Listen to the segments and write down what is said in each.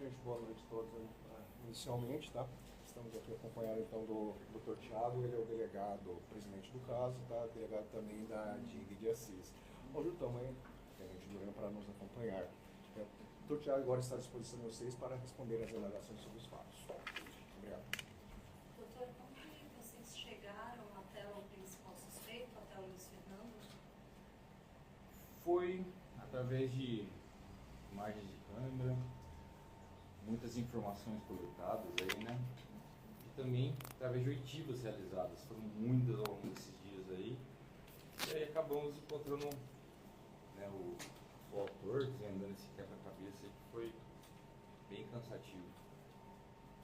gente, boa noite a todos inicialmente, tá? Estamos aqui acompanhando então do Dr. Thiago, ele é o delegado, presidente do caso, tá? Delegado também da DIG de Assis. Hoje também, tenente Juliano, para nos acompanhar. O Dr. Thiago agora está à disposição de vocês para responder as alegações sobre os fatos. Obrigado. Doutor, como que vocês chegaram até o principal suspeito, até o Luiz Fernando? Foi através de imagens de câmera, muitas informações coletadas aí, né? E também através de oitivas realizadas, foram muitas ao longo desses dias aí. E aí acabamos encontrando, né, o autor, desvendando esse quebra-cabeça aí, que foi bem cansativo.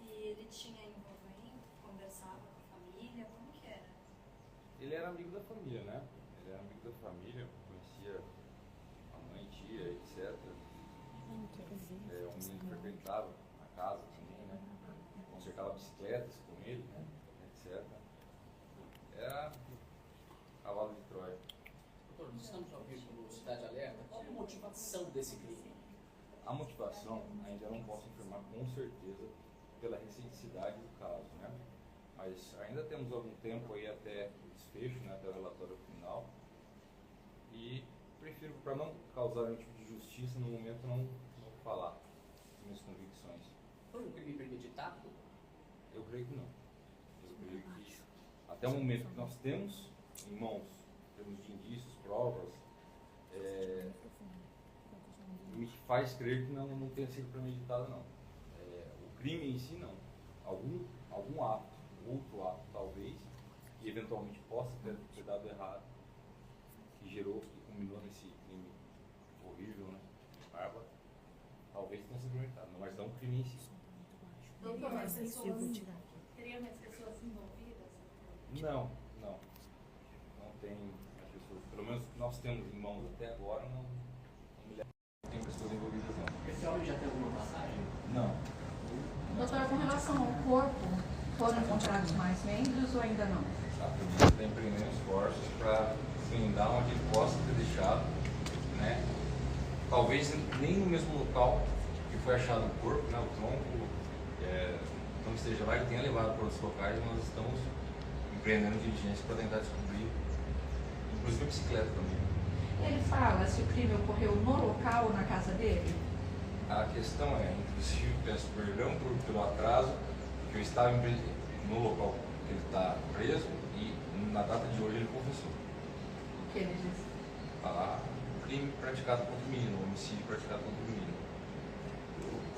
E ele tinha envolvimento, conversava com a família, como que era? Ele era amigo da família, né? Ele era amigo da família, conhecia a mãe, tia, etc. Um menino que frequentava a casa também, né? Consertava bicicletas com ele, né? Etc. Era cavalo de Troia. Doutor, nós estamos ao vivo no Cidade Alerta. Qual é a motivação desse crime? A motivação ainda não posso afirmar com certeza pela recenticidade do caso, né? Mas ainda temos algum tempo aí até o desfecho, né? Até o relatório final. E prefiro, para não causar nenhum tipo de justiça, no momento não falar das minhas convicções. Foi um crime premeditado? Eu creio que não. Eu creio que até o momento que nós temos em mãos, temos de indícios, provas, me faz crer que não tenha sido premeditado, não. O crime em si, não. Algum ato, outro ato, talvez, que eventualmente possa ter dado errado, que gerou, que culminou nesse crime horrível, né? Bárbaro. Talvez tenha sido premeditado, mas não o crime em si. Doutor, mas teria mais pessoas envolvidas? Não tem as pessoas, pelo menos que nós temos em mãos até agora, não tem pessoas envolvidas, não. Esse homem já tem alguma passagem? Não. Doutor, com relação ao corpo, foram encontrados mais membros ou ainda não? A polícia está empreendendo esforços para desvendar onde ele possa ter deixado, né? Talvez nem no mesmo local que foi achado o corpo, né? O tronco, não esteja lá, ele tenha levado para outros locais, nós estamos empreendendo diligências para tentar descobrir, inclusive a bicicleta também. Ele fala se o crime ocorreu no local ou na casa dele? A questão inclusive, peço perdão pelo atraso, porque eu estava no local que ele está preso e na data de hoje ele confessou. O que ele disse? O crime praticado contra o menino, o homicídio praticado contra o menino.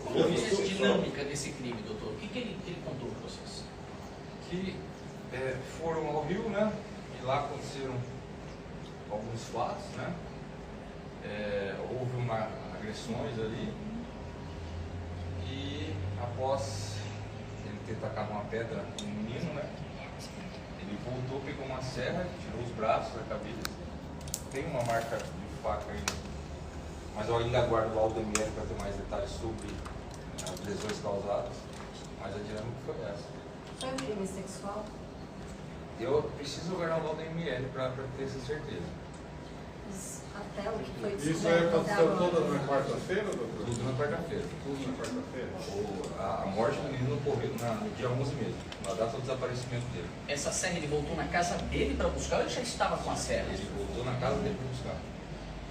Como foi a dinâmica desse crime, doutor? O que ele contou para vocês? Que foram ao Rio, né? E lá aconteceram alguns fatos, né? Houve agressões ali. E após ele ter tacado uma pedra no menino, né? Ele voltou, pegou uma serra, tirou os braços da cabeça. Tem uma marca de faca aí, mas eu ainda aguardo o laudo ML para ter mais detalhes sobre as lesões causadas. Mas a dinâmica foi essa. Foi um crime sexual? Eu preciso aguardar o laudo ML para ter essa certeza. Até o que foi Isso descoberto aconteceu até toda agora. na quarta-feira, doutor? Tudo na quarta-feira. Tudo na quarta-feira. A morte do menino ocorreu no dia 11 mesmo, na data do desaparecimento dele. Essa serra ele voltou na casa dele para buscar ou ele já estava com a serra? Ele voltou na casa dele para buscar.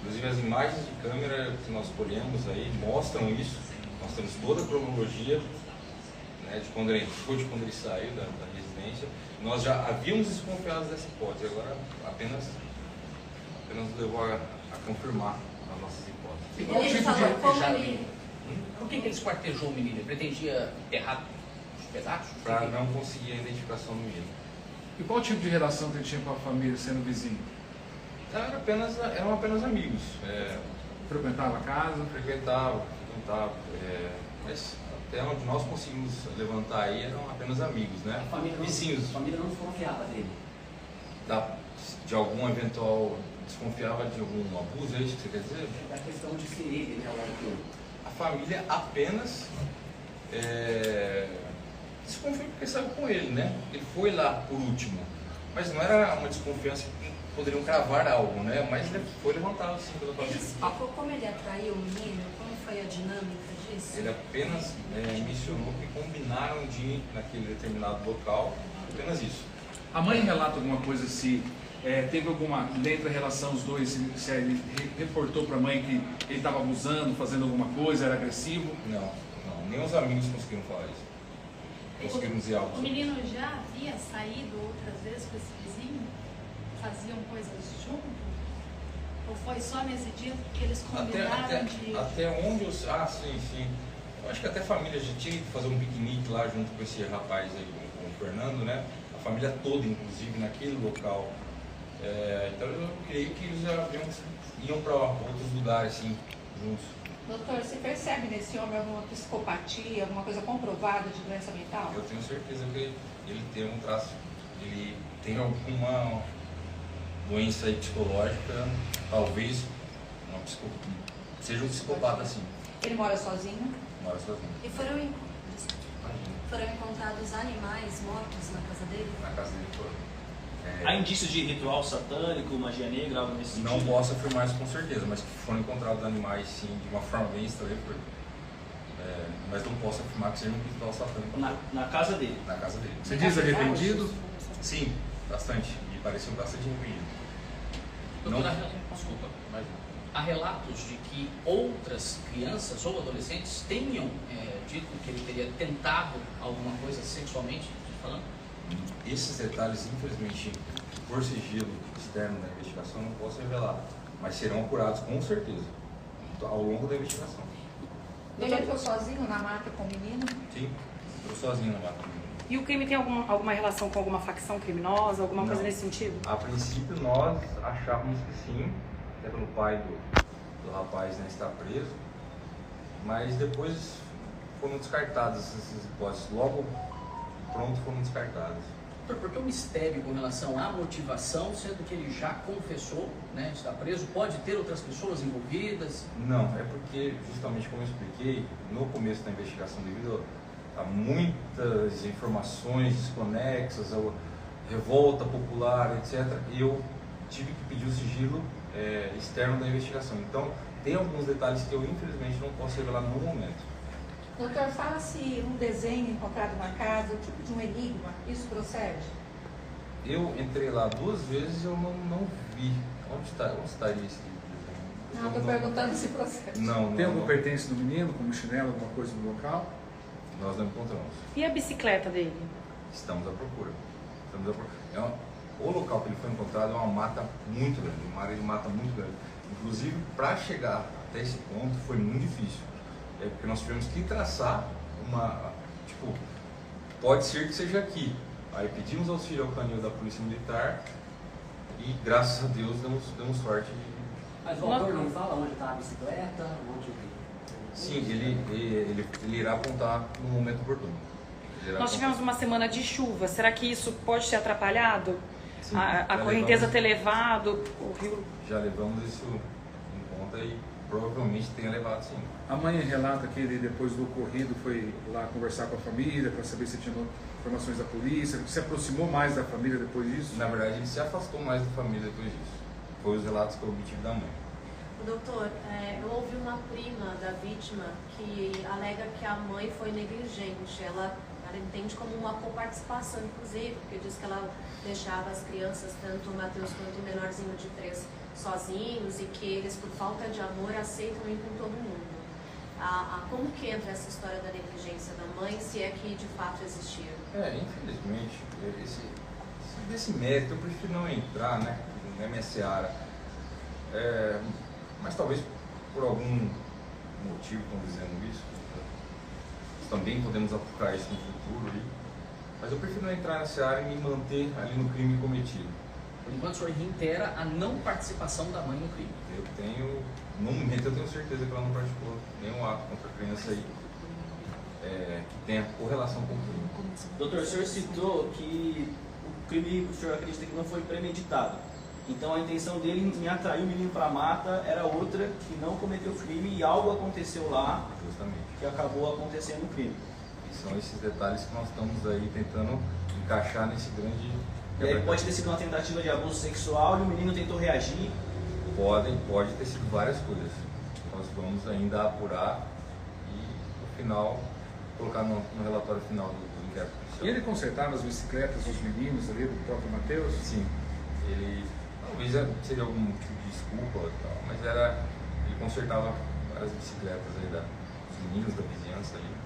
Inclusive as imagens de câmera que nós colhemos aí mostram isso. Nós temos toda a cronologia, né, de quando ele entrou, de quando ele saiu da residência. Nós já havíamos desconfiado dessa hipótese, agora apenas levou a confirmar as nossas hipóteses. E qual Ele tipo de falou como esquartejar o ele... menino? Por que ele esquartejou o menino? Ele pretendia enterrar os pedaços? Para não conseguir a identificação do menino. E qual tipo de relação que ele tinha com a família, sendo vizinho? Eram apenas amigos. Frequentava a casa? Frequentava, mas até onde nós conseguimos levantar aí eram apenas amigos, né? A família Vizinhos. A família não desconfiava dele. De algum eventual, desconfiava de algum abuso, é isso que você quer dizer? É a questão de ser ele, né, o autor. A família apenas desconfiou porque saiu com ele, né? Ele foi lá por último, mas não era uma desconfiança que poderiam cravar algo, né? Mas ele foi levantado assim pela Ele família. explicou como ele atraiu o menino, como foi a dinâmica disso? Ele apenas mencionou que combinaram de ir naquele determinado local, apenas isso. A mãe relata alguma coisa se teve alguma, dentro da relação os dois, se ele reportou para a mãe que ele estava abusando, fazendo alguma coisa, era agressivo? Não, nem os amigos conseguiram falar isso. Conseguiram dizer algo O sobre menino já havia saído outras vezes com esse vizinho? Faziam coisas juntos? Ou foi só nesse dia que eles combinaram de... Até onde eu... Ah, sim. Eu acho que até a família já tinha ido fazer um piquenique lá junto com esse rapaz aí, com o Fernando, né? A família toda, inclusive, naquele local. Então eu creio que eles já iam para outros lugares, assim, juntos. Doutor, você percebe nesse homem alguma psicopatia, alguma coisa comprovada de doença mental? Eu tenho certeza que ele tem um traço, ele tem alguma doença aí psicológica, talvez seja um psicopata, assim. Ele mora sozinho? Mora sozinho. E foram encontrados animais mortos na casa dele? Na casa dele toda. Há indícios de ritual satânico, magia negra, algo nesse sentido? Não posso afirmar isso com certeza, mas que foram encontrados animais, sim, de uma forma bem estranha. Mas não posso afirmar que seja um ritual satânico. Na casa dele? Na casa dele. Você diz arrependido? Sim, bastante. Me pareceu bastante arrependido. Doutora, desculpa, mas há relatos de que outras crianças ou adolescentes tenham dito que ele teria tentado alguma coisa sexualmente falando? Esses detalhes, infelizmente, por sigilo externo da investigação, não posso revelar, mas serão apurados com certeza ao longo da investigação. Ele entrou sozinho na mata com o menino? Sim, estou sozinho na mata. E o crime tem alguma relação com alguma facção criminosa, alguma coisa nesse sentido? A princípio nós achávamos que sim, até pelo pai do rapaz, né, estar preso, mas depois foram descartadas essas hipóteses, logo pronto foram descartadas. Doutor, por que o mistério com relação à motivação, sendo que ele já confessou, né, está preso, pode ter outras pessoas envolvidas? Não, é porque, justamente como eu expliquei, no começo da investigação, devido a muitas informações desconexas, a revolta popular, etc., eu tive que pedir o sigilo externo da investigação. Então, tem alguns detalhes que eu, infelizmente, não posso revelar no momento. Doutor, fala-se um desenho encontrado na casa, o tipo de um enigma, isso procede? Eu entrei lá 2 vezes e eu não vi. Onde estaria esse tipo de desenho? Não, estou perguntando se procede. Não. Tem algum pertence do menino, como chinelo, alguma coisa no local? Nós não encontramos. E a bicicleta dele? Estamos à procura. O local que ele foi encontrado é uma mata muito grande, uma área de mata muito grande. Inclusive, para chegar até esse ponto foi muito difícil. Porque nós tivemos que traçar pode ser que seja aqui. Aí pedimos auxílio ao canil da Polícia Militar e, graças a Deus, demos sorte. Mas o autor não fala onde está a bicicleta? Sim, ele irá apontar no momento oportuno. Nós tivemos uma semana de chuva, será que isso pode ter atrapalhado? Sim, a correnteza ter levado o rio? Já levamos isso em conta e provavelmente tenha levado, sim. A mãe relata que ele, depois do ocorrido, foi lá conversar com a família para saber se tinha informações da polícia, se aproximou mais da família depois disso? Na verdade, ele se afastou mais da família depois disso. Foi os relatos que eu obtive da mãe. Doutor, eu ouvi uma prima da vítima que alega que a mãe foi negligente. Ela entende como uma coparticipação, inclusive, porque diz que ela deixava as crianças, tanto o Matheus quanto o menorzinho de 3, sozinhos e que eles, por falta de amor, aceitam ir com todo mundo. Como que entra essa história da negligência da mãe, se é que de fato existia? Infelizmente, desse mérito eu prefiro não entrar, né? Não é minha seara. Mas talvez por algum motivo estão dizendo isso. Também podemos aplicar isso no futuro. Mas eu prefiro não entrar nessa área e me manter ali no crime cometido. Por enquanto, o senhor reitera a não participação da mãe no crime? No momento eu tenho certeza que ela não praticou nenhum ato contra a criança aí que tenha correlação com o crime. Doutor, o senhor citou que o crime, o senhor acredita que não foi premeditado. Então a intenção dele em atrair o menino para a mata era outra, que não cometeu crime e algo aconteceu lá. Justamente. Que acabou acontecendo o crime. E são esses detalhes que nós estamos aí tentando encaixar nesse grande... E aí pode ter sido uma tentativa de abuso sexual e o menino tentou reagir? Pode ter sido várias coisas. Nós vamos ainda apurar e, no final, colocar no relatório final do inquérito policial. E ele consertava as bicicletas dos meninos ali, do próprio Matheus? Sim. Ele, talvez seria algum tipo de desculpa e tal, mas ele consertava várias bicicletas aí dos meninos da vizinhança ali.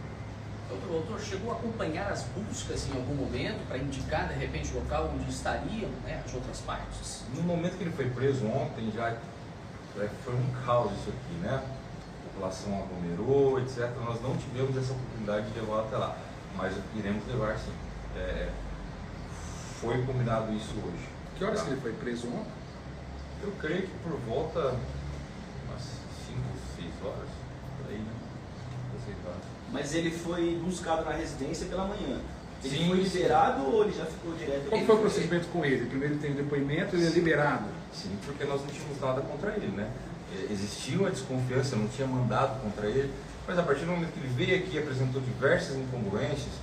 O doutor chegou a acompanhar as buscas em algum momento para indicar, de repente, o local onde estariam, né, as outras partes? No momento que ele foi preso ontem, já foi um caos isso aqui, né? A população aglomerou, etc. Nós não tivemos essa oportunidade de levar até lá, mas iremos levar sim. Foi combinado isso hoje. Que horas que ele foi preso ontem? Eu creio que por volta umas 5, 6 horas, por aí, né? 6 horas. Mas ele foi buscado na residência pela manhã. Ele Sim, foi liberado ou ele já ficou direto? Qual foi o procedimento com ele? Primeiro ele tem o depoimento e ele é liberado? Sim, porque nós não tínhamos nada contra ele, né? Existia uma desconfiança, não tinha mandado contra ele, mas a partir do momento que ele veio aqui e apresentou diversas incongruências,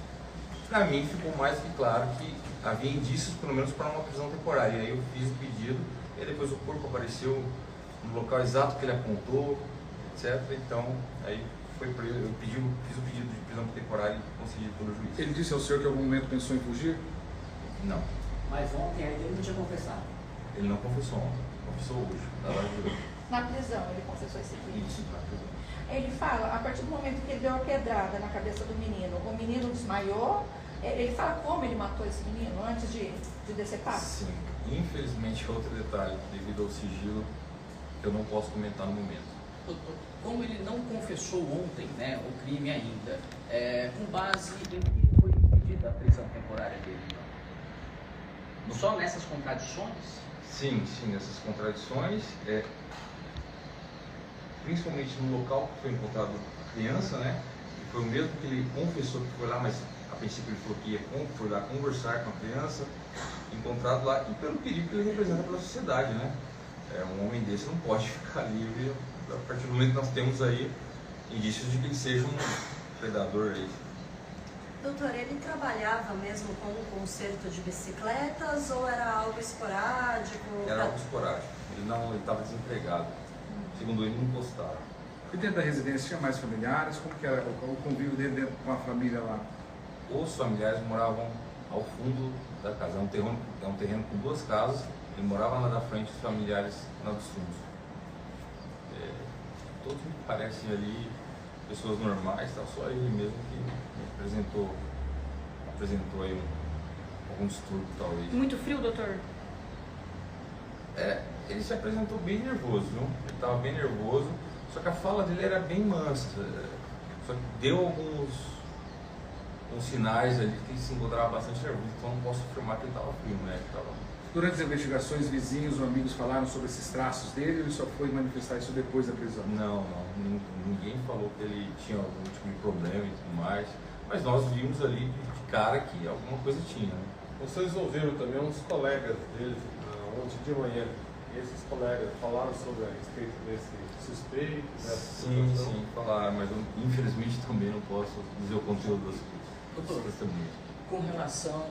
para mim ficou mais que claro que havia indícios, pelo menos, para uma prisão temporária. E aí eu fiz o pedido, e depois o corpo apareceu no local exato que ele apontou, etc. Então, aí foi preso, eu fiz o pedido de prisão temporária e concedido pelo juiz. Ele disse ao senhor que em algum momento pensou em fugir? Não. Mas ontem ainda ele não tinha confessado. Ele não confessou ontem, confessou hoje, na hora de hoje. Na prisão, ele confessou esse crime. Isso, na prisão. Ele fala, a partir do momento que ele deu a pedrada na cabeça do menino, o menino desmaiou. Ele fala como ele matou esse menino antes de decepar? Sim. Infelizmente, outro detalhe, devido ao sigilo, que eu não posso comentar no momento. Doutor, como ele não confessou ontem, né, o crime ainda, com base em que foi pedida a prisão temporária dele? Então? Só nessas contradições? Sim, nessas contradições, principalmente no local que foi encontrado a criança, né? Foi o mesmo que ele confessou que foi lá, mas a princípio ele falou que foi lá conversar com a criança, encontrado lá, e pelo perigo que ele representa pela sociedade, né? Um homem desse não pode ficar livre a partir do momento que nós temos aí indícios de que ele seja um predador aí. Doutor, ele trabalhava mesmo com o conserto de bicicletas ou era algo esporádico? Era algo esporádico. Ele estava desempregado. Segundo ele, não postava. E dentro da residência tinha mais familiares? Como que era o convívio dele dentro com a família lá? Os familiares moravam ao fundo da casa. É um terreno com 2 casas. Ele morava lá da frente, os familiares lá dos fundos. Todos me parecem ali pessoas normais, tá? Só ele mesmo que apresentou aí algum distúrbio, talvez. Muito frio, doutor? Ele se apresentou bem nervoso, viu? Ele estava bem nervoso, só que a fala dele era bem mansa. Só que deu alguns sinais ali que ele se encontrava bastante nervoso, então não posso afirmar que ele estava frio, né? Durante as investigações, vizinhos ou amigos falaram sobre esses traços dele ou ele só foi manifestar isso depois da prisão? Não, ninguém falou que ele tinha algum tipo de problema e tudo mais, mas nós vimos ali de cara que alguma coisa tinha, né? Vocês ouviram também uns colegas dele ontem de manhã, e esses colegas falaram sobre a respeito desse suspeito, dessa situação? Sim, falaram, mas eu infelizmente também não posso dizer o conteúdo das testemunhas. Com relação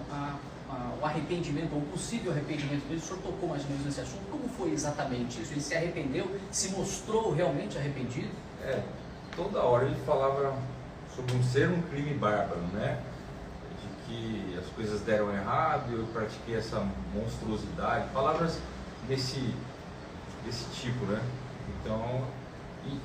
ao arrependimento, ou possível arrependimento dele, o senhor tocou mais ou menos nesse assunto, como foi exatamente isso? Ele se arrependeu, se mostrou realmente arrependido? Toda hora ele falava sobre ser um crime bárbaro, né? De que as coisas deram errado, eu pratiquei essa monstruosidade, palavras desse tipo, né? Então,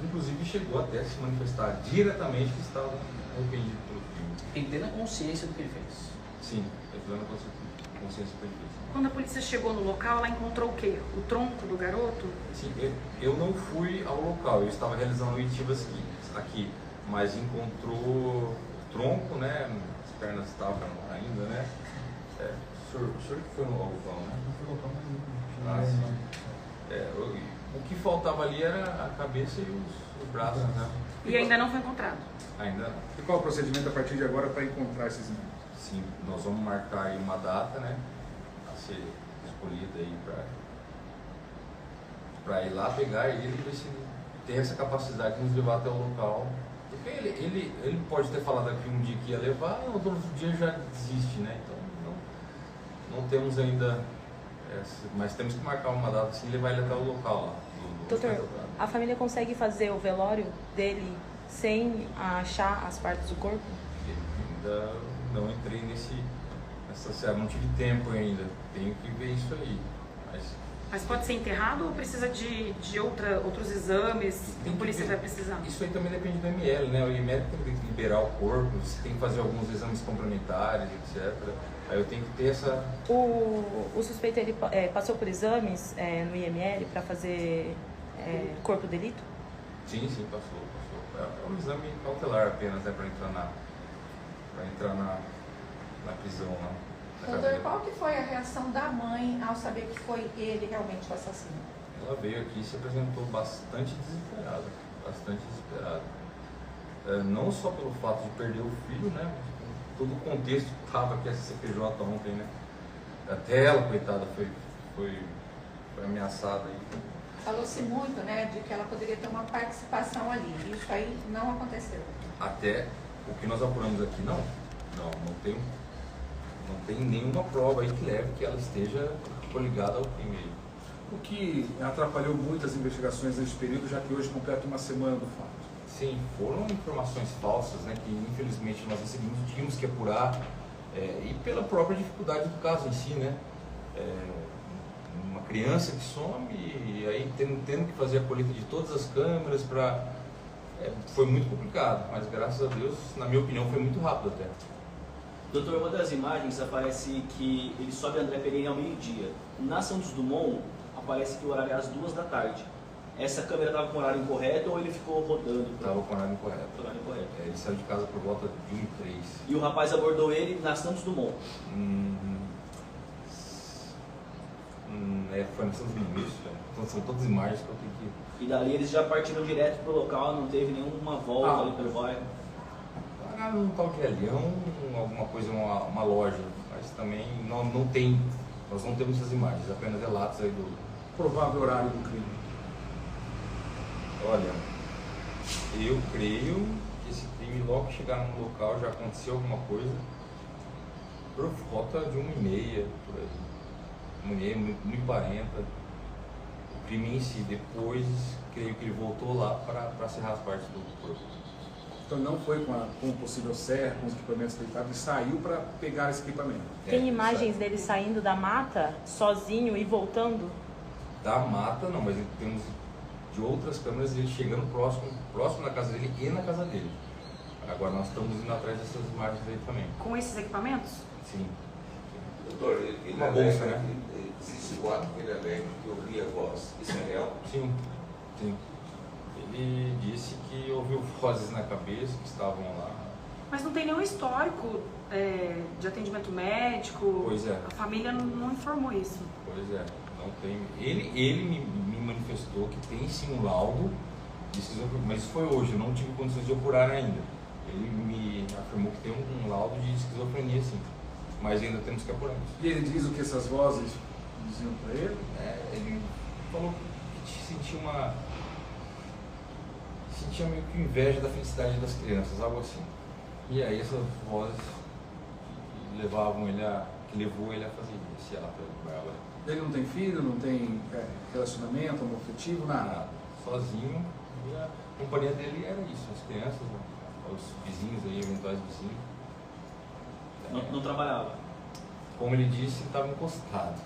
inclusive chegou até a se manifestar diretamente que estava arrependido pelo crime. Tem plena consciência do que ele fez? Sim, tem plena consciência do que ele fez. Quando a polícia chegou no local, ela encontrou o quê? O tronco do garoto? Sim, eu não fui ao local, eu estava realizando oitivas aqui, mas encontrou o tronco, né? As pernas estavam ainda, né? O senhor que foi no local, né? Não foi local, mas não. O que faltava ali era a cabeça e os braços, né? E ainda não foi encontrado? Ainda não. E qual é o procedimento a partir de agora para encontrar esses meninos? Sim, nós vamos marcar aí uma data, né? A ser escolhida aí para ir lá pegar ele e ver se tem essa capacidade de nos levar até o local. Porque ele pode ter falado aqui um dia que ia levar, no outro dia já desiste, né? Então não temos ainda, mas temos que marcar uma data assim e levar ele até o local lá. Doutor, a família consegue fazer o velório dele sem achar as partes do corpo? Ainda não entrei nessa série, não tive tempo ainda. Tenho que ver isso aí. Mas pode ser enterrado ou precisa de outros exames? A polícia vai precisar? Isso aí também depende do ML, né? O ML tem que liberar o corpo, você tem que fazer alguns exames complementares, etc. Aí eu tenho que ter essa... O suspeito, ele passou por exames no IML para fazer corpo de delito? Sim, passou. É um exame cautelar apenas, né? Para entrar na prisão, né? Doutor, qual que foi a reação da mãe ao saber que foi ele realmente o assassino? Ela veio aqui e se apresentou bastante desesperada. Não só pelo fato de perder o filho, né? Mas todo o contexto que estava aqui, essa CPJ ontem, né? Até ela, coitada, foi ameaçada aí. Falou-se muito, né, de que ela poderia ter uma participação ali. Isso aí não aconteceu. Até o que nós apuramos aqui, não tem nenhuma prova aí que leve que ela esteja coligada ao crime. O que atrapalhou muito as investigações nesse período, já que hoje completa uma semana do fato. Sim, foram informações falsas, né, que infelizmente nós recebemos, tínhamos que apurar, e pela própria dificuldade do caso em si, né? Uma criança que some e aí tendo que fazer a colheita de todas as câmeras foi muito complicado, mas graças a Deus, na minha opinião, foi muito rápido até. Doutor, uma das imagens aparece que ele sobe André Pereira ao meio-dia. Na Santos Dumont, aparece que o horário é às 2 da tarde. Essa câmera estava com o horário incorreto ou ele ficou rodando? Estava com o horário incorreto. Ele saiu de casa por volta de 1h03. E o rapaz abordou ele na Santos Dumont? Foi na Santos Dumont, isso. Então são todas imagens que eu tenho que... E dali eles já partiram direto para o local, não teve nenhuma volta ali pelo bairro? Um tal de Leão, alguma coisa, uma loja, mas também nós não temos essas imagens, apenas relatos aí do provável horário do crime. Olha, eu creio que esse crime, logo que chegar no local, já aconteceu alguma coisa por volta de 1h30, por aí, 1h40, o crime em si. Depois, creio que ele voltou lá para serrar as partes do corpo. Então não foi com o possível serra, com os equipamentos que ele estava, ele saiu para pegar esse equipamento. Tem imagens dele saindo da mata, sozinho e voltando? Da mata não, mas temos de outras câmeras ele chegando próximo da casa dele e na casa dele. Agora nós estamos indo atrás dessas imagens aí também. Com esses equipamentos? Sim. Doutor, ele uma bolsa, né? Existe o ato que ele alega que ouvia voz. Isso é real? Sim. Ele disse que ouviu vozes na cabeça que estavam lá. Mas não tem nenhum histórico de atendimento médico? Pois é. A família não informou isso? Pois é, não tem. Ele me manifestou que tem sim um laudo de esquizofrenia, mas isso foi hoje, eu não tive condições de apurar ainda. Ele me afirmou que tem um laudo de esquizofrenia sim, mas ainda temos que apurar isso. E ele diz o que essas vozes diziam para ele? Ele falou que sentia meio que inveja da felicidade das crianças, algo assim. E aí essas vozes que levou ele a fazer esse ato com ela. Ele não tem filho, não tem relacionamento afetivo, nada? Sozinho. E a companhia dele era isso, as crianças, né? Os vizinhos aí, eventuais vizinhos. Não trabalhava? Como ele disse, ele estava encostado.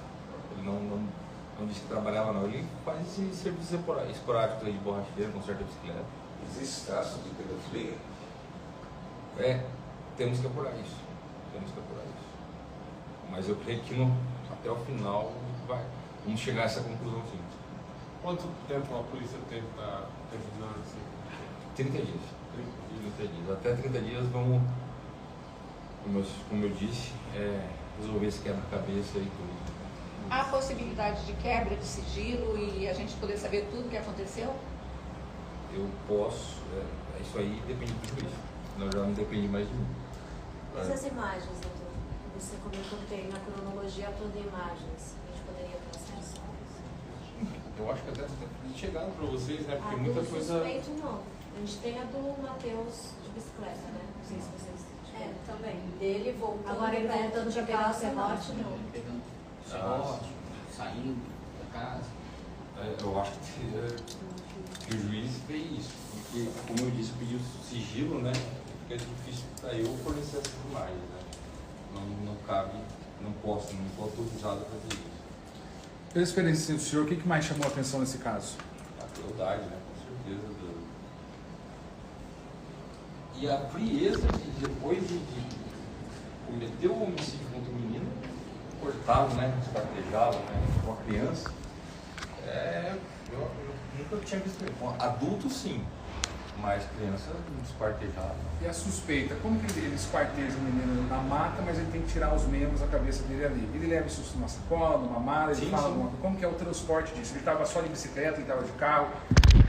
Ele não disse que trabalhava não, ele faz esse serviço esporádico aí de borracheiro, conserta a bicicleta. Existe caso de pedofilia? Temos que apurar isso. Mas eu creio que até o final vamos chegar a essa conclusão sim. Quanto tempo a polícia teve para terminar assim? 30 dias. 30 dias. Até 30 dias vamos, como eu disse, resolver esse quebra-cabeça e tudo. Há possibilidade de quebra de sigilo e a gente poder saber tudo o que aconteceu? Eu posso, isso aí depende de tudo isso. Não, já não depende mais de mim. Essas imagens, doutor, você comentou que tem na cronologia toda imagens. A gente poderia ter acesso a isso? Eu acho que até chegaram para vocês, né? Porque A muita do coisa. suspeito não. A gente tem a do Matheus de bicicleta, né? Não sei se vocês. Também. Dele voltando. Agora ele voltando de pegar o serrote, não. Pegando o serrote, saindo da casa. Eu acho que que o juiz vê isso, porque, como eu disse, pediu sigilo, né? Fica difícil para eu fornecer essas imagens, né? Não cabe, não posso autorizado a fazer isso. Pela experiência do senhor, o que mais chamou a atenção nesse caso? A crueldade, né? Com certeza. E a frieza de depois de cometer o homicídio contra o menino, cortava, né? Esquartejava, né? Com a criança. Eu nunca tinha visto isso. Adulto, sim. Mas criança não esquartejava. E a suspeita? Como que ele esquarteja o menino na mata, mas ele tem que tirar os membros da cabeça dele ali? Ele leva isso numa sacola, numa mala, ele fala alguma coisa? Como que é o transporte disso? Ele estava só de bicicleta, ele estava de carro?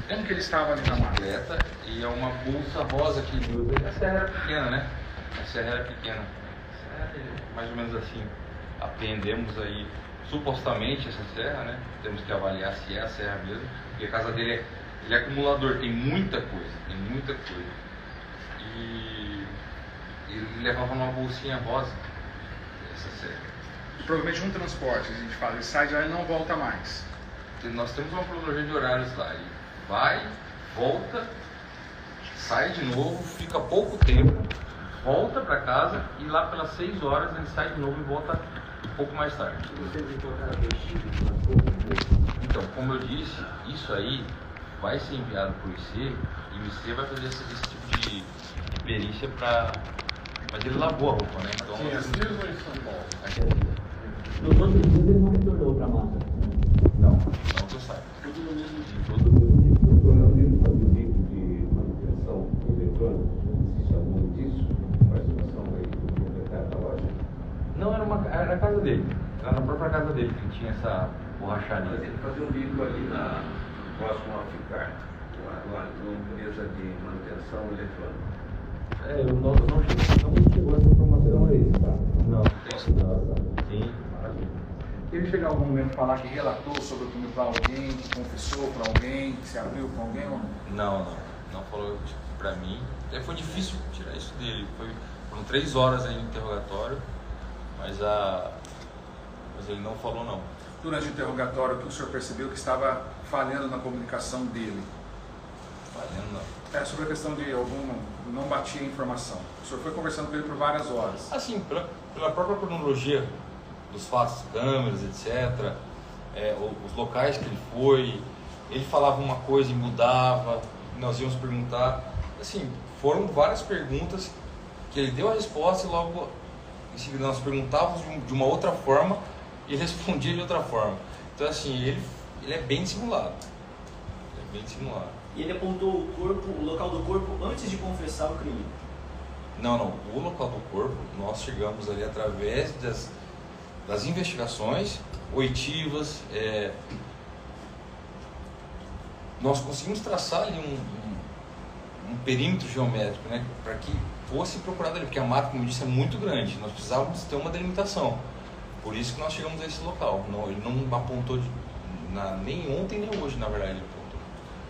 Como que ele estava ali na mata? Bicicleta e é uma bolsa rosa que ele usa. A serra era pequena, né? A serra era pequena. Mais ou menos assim. Apreendemos aí, supostamente, essa serra, né? Temos que avaliar se é a serra mesmo. Porque a casa dele ele é acumulador, tem muita coisa. E ele levava numa bolsinha rosa essa serra. Provavelmente um transporte, a gente fala, ele sai de lá e não volta mais. Nós temos uma cronologia de horários lá. Ele vai, volta, sai de novo, fica pouco tempo, volta para casa e lá pelas 6 horas ele sai de novo e volta um pouco mais tarde. Então, como eu disse, isso aí vai ser enviado para o IC e o IC vai fazer esse tipo de perícia para... Mas ele lavou a roupa, né? Então, aqui em Assis ou em São Paulo? Aqui em Assis. Nos outros dias ele não retornou para a mata? Não que eu saiba. Tudo no mesmo dia. Tudo no mesmo dia. Doutor, não dentro do tipo de manutenção eletrônica, se chamou disso, participação aí do proprietário da loja? Não, era a casa dele. Era na própria casa dele que tinha essa borracharia. Mas ele fazia um bico ali próximo ao FICAR, uma empresa de manutenção eletrônica. Não chegou essa informação aí, tá? Não. Sim. Ele chegou algum momento a falar que relatou sobre o crime para alguém, que confessou para alguém, que se abriu para alguém ou não? Não falou para mim. Foi difícil tirar isso dele. Foram 3 horas aí no interrogatório, mas ele não falou não. Durante o interrogatório, o que o senhor percebeu que estava falhando na comunicação dele? Falhando não. Sobre a questão de não batia a informação. O senhor foi conversando com ele por várias horas. Assim, pela própria cronologia dos fatos, câmeras, etc., os locais que ele foi, ele falava uma coisa e mudava, nós íamos perguntar. Assim, foram várias perguntas que ele deu a resposta e logo em seguida nós perguntávamos de uma outra forma e ele respondia de outra forma. Então, assim, ele é bem dissimulado. E ele apontou o local do corpo antes de confessar o crime? Não. O local do corpo, nós chegamos ali através das investigações oitivas. Nós conseguimos traçar ali um perímetro geométrico, né, para que fosse procurado ali, porque a mata, como eu disse, é muito grande. Nós precisávamos ter uma delimitação. Por isso que nós chegamos a esse local. Ele não apontou nem ontem nem hoje, na verdade. Ele apontou.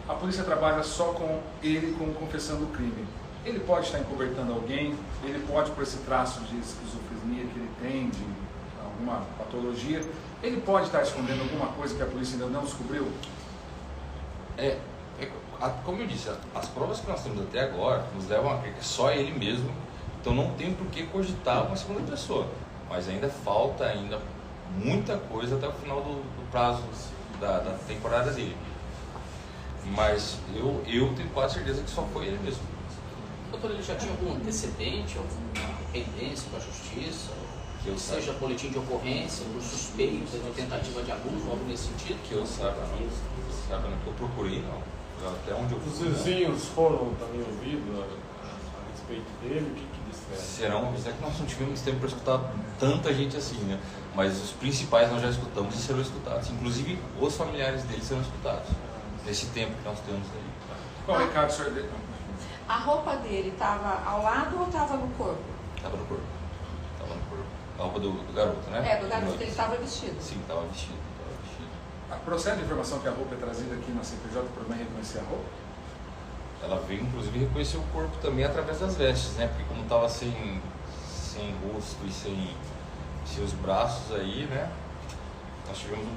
A polícia trabalha só com ele como confessando o crime. Ele pode estar encobertando alguém, ele pode, por esse traço de esquizofrenia que ele tem, de alguma patologia, ele pode estar escondendo alguma coisa que a polícia ainda não descobriu? Como eu disse, as provas que nós temos até agora nos levam a crer que é só ele mesmo, então não tem por que cogitar uma segunda pessoa. Mas ainda falta muita coisa até o final do prazo da temporada dele. Mas eu tenho quase certeza que só foi ele mesmo. Doutor, ele já tinha algum antecedente, alguma pendência com a justiça? Que seja boletim de ocorrência, por suspeita de tentativa de abuso, algo nesse sentido? Que eu saiba, não. Que eu procurei, não. Até onde eu Os vizinhos foram também ouvidos a respeito dele? O que disseram? Serão, é que nós não tivemos tempo para escutar tanta gente assim, né? Mas os principais nós já escutamos e serão escutados. Inclusive, os familiares dele serão escutados. Nesse tempo que nós temos aí. Qual o recado, senhor? A roupa dele estava ao lado ou estava no corpo? Estava no corpo. A roupa do garoto, né? Do garoto, ele estava vestido. Sim, estava vestido. Procede a informação que a roupa é trazida aqui na CPJ para também reconhecer a roupa? Ela veio, inclusive, reconhecer o corpo também através das vestes, né? Porque como estava sem rosto e sem os braços aí, né? Nós tivemos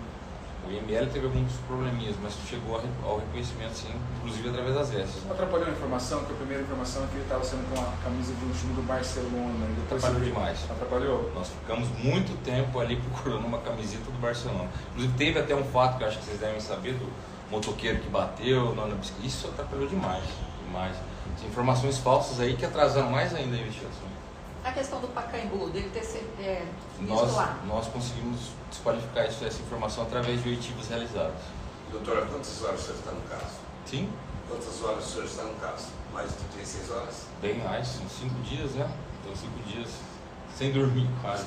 O IML teve alguns probleminhas, mas chegou ao reconhecimento, sim, inclusive através das vestes. Atrapalhou a informação, que a primeira informação é que ele estava sendo com a camisa de um time do Barcelona. Atrapalhou demais. Atrapalhou? Nós ficamos muito tempo ali procurando uma camiseta do Barcelona. Inclusive teve até um fato que eu acho que vocês devem saber, do motoqueiro que bateu na bicicleta. Isso atrapalhou demais, demais. Tem informações falsas aí que atrasaram mais ainda a investigação. A questão do Pacaembu, dele ter sido visto lá. Nós conseguimos desqualificar essa informação através de oitivos realizados. Doutora, quantas horas o senhor está no caso? Sim. Quantas horas o senhor está no caso? Mais de 36 horas? Bem mais, são 5 dias, né? Então 5 dias sem dormir quase.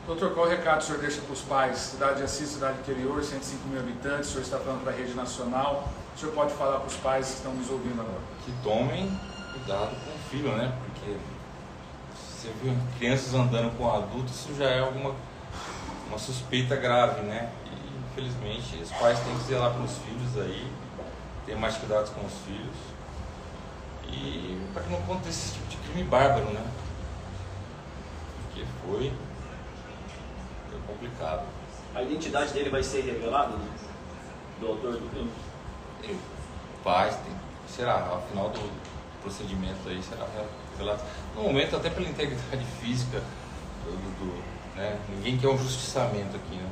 Doutor, qual o recado o senhor deixa para os pais? Cidade de Assis, cidade interior, 105 mil habitantes, o senhor está falando para a rede nacional. O senhor pode falar para os pais que estão nos ouvindo agora? Que tomem cuidado com o filho, né? Porque você viu crianças andando com adultos, isso já é uma suspeita grave, né? E infelizmente os pais têm que zelar pelos filhos aí, ter mais cuidado com os filhos. E para que não aconteça esse tipo de crime bárbaro, né? Porque foi complicado. A identidade dele vai ser revelada, né? Do autor do crime? Será, ao final do procedimento aí será revelado. No momento, até pela integridade física, né? Ninguém quer um justiçamento aqui, né?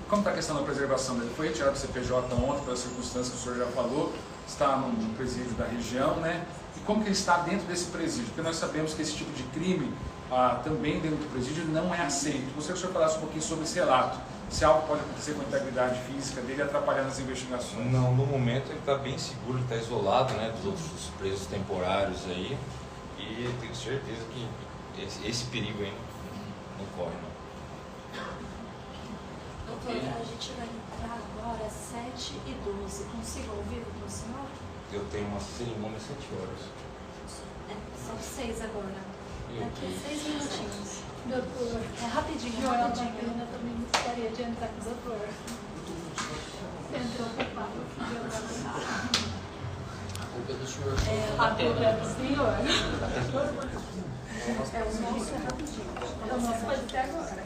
Como está a questão da preservação dele? Foi retirado do CPJ ontem, pelas circunstâncias que o senhor já falou, está no presídio da região, né? E como que ele está dentro desse presídio? Porque nós sabemos que esse tipo de crime, também dentro do presídio, não é aceito. Gostaria que o senhor falasse um pouquinho sobre esse relato. Se algo pode acontecer com a integridade física dele, atrapalhando as investigações. Não, no momento ele está bem seguro, ele está isolado, né, dos outros presos temporários aí. E eu tenho certeza que esse perigo aí não corre, não. Doutor, a gente vai entrar agora às 7h12. Consigo ouvir do senhor? Eu tenho uma cerimônia às 7 horas. São 6 agora. Daqui a 6 minutinhos. Doutor, é rapidinho. Eu também gostaria de entrar com o doutor. Você entrou ocupado, eu A culpa é do senhor. A culpa é do senhor. O nosso é rapidinho. O nosso pode até agora.